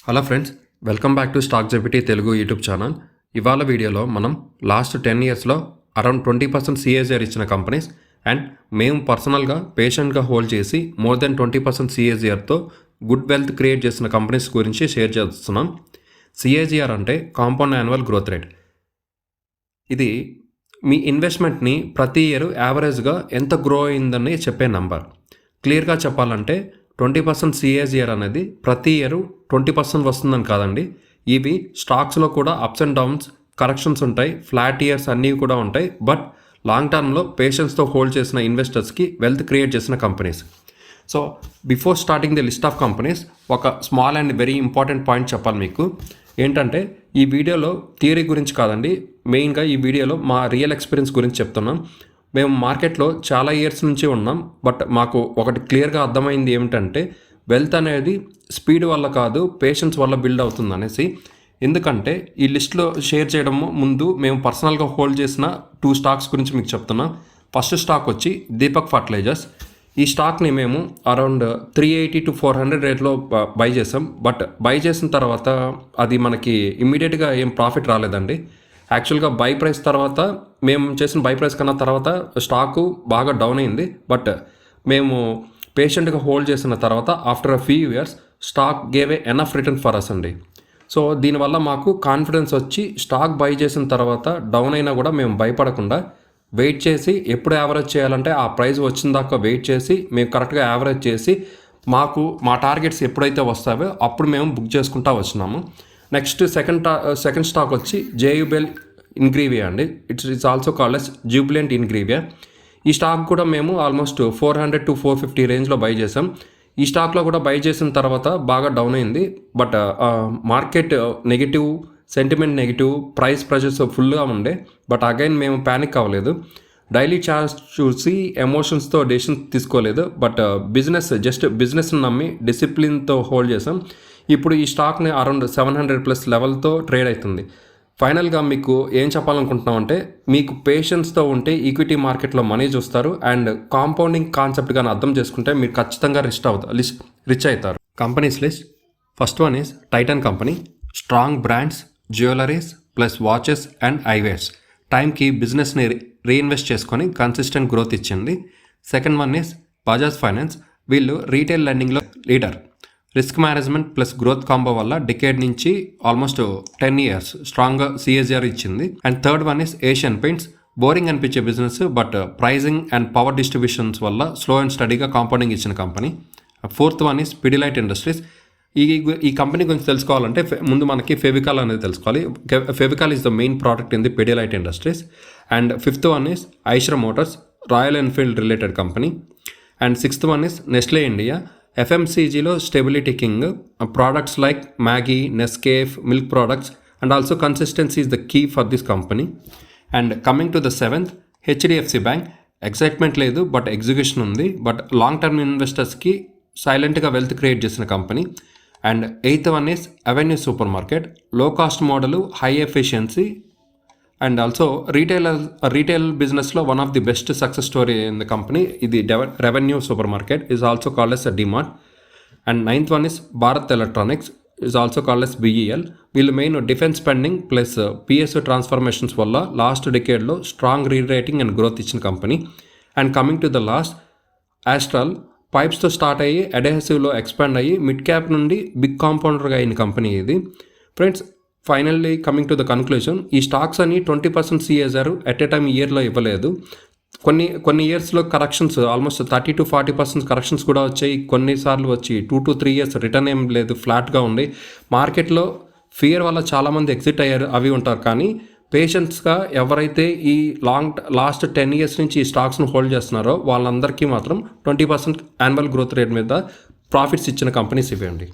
Hello friends, welcome back to stock GPT Telugu YouTube channel. ఇవాళ వీడియోలో మనం లాస్ట్ 10 ఇయర్స్లో అరౌండ్ 20% సిఏజిఆర్ ఇచ్చిన కంపెనీస్ అండ్ మేము పర్సనల్గా పేషెంట్గా హోల్డ్ చేసి మోర్ దెన్ 20% సిఏజిఆర్తో గుడ్ వెల్త్ క్రియేట్ చేసిన కంపెనీస్ గురించి షేర్ చేస్తున్నాం. సిఏజిఆర్ అంటే కాంపౌండ్ యాన్యువల్ గ్రోత్ రేట్. ఇది మీ ఇన్వెస్ట్మెంట్ని ప్రతి ఇయర్ యావరేజ్గా ఎంత గ్రో అయిందని చెప్పే నంబర్. క్లియర్గా చెప్పాలంటే 20% సిఏజిఆర్ అనేది ప్రతి ఇయర్ 20% వస్తుందని కాదండి. ఇవి స్టాక్స్లో కూడా అప్స్ అండ్ డౌన్స్, కరెక్షన్స్ ఉంటాయి, ఫ్లాట్ ఇయర్స్ అన్నీ కూడా ఉంటాయి. బట్ లాంగ్ టర్మ్లో పేషెన్స్తో హోల్డ్ చేసిన ఇన్వెస్టర్స్కి వెల్త్ క్రియేట్ చేసిన companies. So before starting the list of companies ఒక small and very important point చెప్పాలి మీకు. ఏంటంటే ఈ వీడియోలో థియరీ గురించి కాదండి, మెయిన్గా ఈ వీడియోలో మా రియల్ ఎక్స్పీరియన్స్ గురించి చెప్తున్నాం. మేము మార్కెట్లో చాలా ఇయర్స్ నుంచి ఉన్నాం. బట్ మాకు ఒకటి క్లియర్గా అర్థమైంది ఏమిటంటే వెల్త్ అనేది స్పీడ్ వల్ల కాదు, పేషెన్స్ వల్ల బిల్డ్ అవుతుంది అనేసి. ఎందుకంటే ఈ లిస్ట్లో షేర్ చేయడం ముందు మేము పర్సనల్గా హోల్డ్ చేసిన 2 స్టాక్స్ గురించి మీకు చెప్తున్నాం. ఫస్ట్ స్టాక్ వచ్చి దీపక్ ఫర్టిలైజర్స్. ఈ స్టాక్ని మేము అరౌండ్ 380 to 400 రేట్లో బై చేసాం. బట్ బై చేసిన తర్వాత అది మనకి ఇమ్మీడియట్గా ఏం ప్రాఫిట్ రాలేదండి. యాక్చువల్గా బై ప్రైస్ తర్వాత మేము చేసిన బై ప్రైస్ కన్నా తర్వాత స్టాకు బాగా డౌన్ అయింది. బట్ మేము పేషెంట్గా హోల్డ్ చేసిన తర్వాత after a few years stock gave a enough return for us అండి. సో దీనివల్ల మాకు కాన్ఫిడెన్స్ వచ్చి స్టాక్ బై చేసిన తర్వాత డౌన్ అయినా కూడా మేము భయపడకుండా వెయిట్ చేసి ఎప్పుడు యావరేజ్ చేయాలంటే ఆ ప్రైస్ వచ్చిన దాకా వెయిట్ చేసి మేము కరెక్ట్గా యావరేజ్ చేసి మాకు మా టార్గెట్స్ ఎప్పుడైతే వస్తావో అప్పుడు మేము బుక్ చేసుకుంటా వచ్చినాము. నెక్స్ట్ సెకండ్ స్టాక్ వచ్చి జేయుబెల్ ఇంగ్రీవియా అండి. It's also called as Jubilant Ingrevia. ఈ స్టాక్ కూడా మేము ఆల్మోస్ట్ 400 to 450 రేంజ్లో బై చేసాం. ఈ స్టాక్లో కూడా బై చేసిన తర్వాత బాగా డౌన్ అయింది. But market negative, sentiment negative, price pressures ఫుల్గా ఉండే. బట్ అగైన్ మేము ప్యానిక్ అవ్వలేదు. డైలీ చార్ట్స్ చూసి ఎమోషన్స్తో డెసిషన్స్ తీసుకోలేదు. బట్ బిజినెస్ని నమ్మి డిసిప్లిన్తో హోల్డ్ చేసాం. ఇప్పుడు ఈ స్టాక్ని అరౌండ్ 700+ లెవెల్తో ట్రేడ్ అవుతుంది. ఫైనల్గా మీకు ఏం చెప్పాలనుకుంటున్నామంటే మీకు పేషెన్స్తో ఉంటే ఈక్విటీ మార్కెట్లో మనీ చూస్తారు అండ్ కాంపౌండింగ్ కాన్సెప్ట్ కానీ అర్థం చేసుకుంటే మీరు ఖచ్చితంగా రిచ్ అవుతారు. Companies list. First one is Titan company. Strong brands, jewelleries plus watches and eyewears. టైంకి బిజినెస్ని రీఇన్వెస్ట్ చేసుకొని కన్సిస్టెంట్ గ్రోత్ ఇచ్చింది. Second one is Bajaj Finance. వీళ్ళు రీటైల్ లెండింగ్లో leader. Risk management plus growth combo వల్ల డికేడ్ నుంచి ఆల్మోస్ట్ 10 ఇయర్స్ స్ట్రాంగ్గా CSR ఇచ్చింది. And third one is Asian Paints. Boring అనిపించే business but pricing and power distributions వల్ల స్లో అండ్ స్టడీగా కాంపౌండింగ్ ఇచ్చిన company. Fourth one is Pidilite Industries. ఈ company గురించి తెలుసుకోవాలంటే ముందు మనకి ఫెవికాల్ అనేది తెలుసుకోవాలి. Fevicol is the main product in the Pidilite Industries. And fifth one is Eicher Motors, Royal Enfield related company. And sixth one is Nestle India. FMCGలో stability king. Products like Maggi, Nescafe, milk products and also consistency is the key for this company. And coming to the seventh, HDFC bank. Excitement లేదు but execution ఉంది. But long term ఇన్వెస్టర్స్కి సైలెంట్గా wealth create చేసిన company. And eighth one is Avenue super market. Low cost model, high efficiency and also retail బిజినెస్లో one of the best success story in the company. ఇది revenue super market is also called as DMart. And ninth one is Bharat Electronics, is also called as BEL. వీళ్ళు main defence spending plus PSU transformations వల్ల last డికేడ్లో strong rerating and growth ఇచ్చిన company. And coming to the last, Astral. పైప్స్తో start అయ్యి అడెసివ్లో expand అయ్యి mid cap నుండి big కాంపౌండర్గా అయిన కంపెనీ ఇది. Friends, finally coming to the conclusion, ఈ స్టాక్స్ అని 20% సిఎస్ఆర్ ఎట్ ఏ టైమ్ ఇయర్లో ఇవ్వలేదు. కొన్ని ఇయర్స్లో కరెక్షన్స్ ఆల్మోస్ట్ 30 to 40% కరెక్షన్స్ కూడా వచ్చాయి. కొన్నిసార్లు వచ్చి 2 to 3 ఇయర్స్ రిటర్న్ ఏం లేదు, ఫ్లాట్గా ఉంది. మార్కెట్లో ఫియర్ వల్ల చాలామంది ఎగ్జిట్ అయ్యారు, అవి ఉంటారు. కానీ పేషెన్స్గా ఎవరైతే ఈ లాస్ట్ 10 ఇయర్స్ నుంచి ఈ స్టాక్స్ను హోల్డ్ చేస్తున్నారో వాళ్ళందరికీ మాత్రం 20% యాన్యువల్ గ్రోత్ రేట్ మీద ప్రాఫిట్స్ ఇచ్చిన కంపెనీస్ ఇవ్వండి.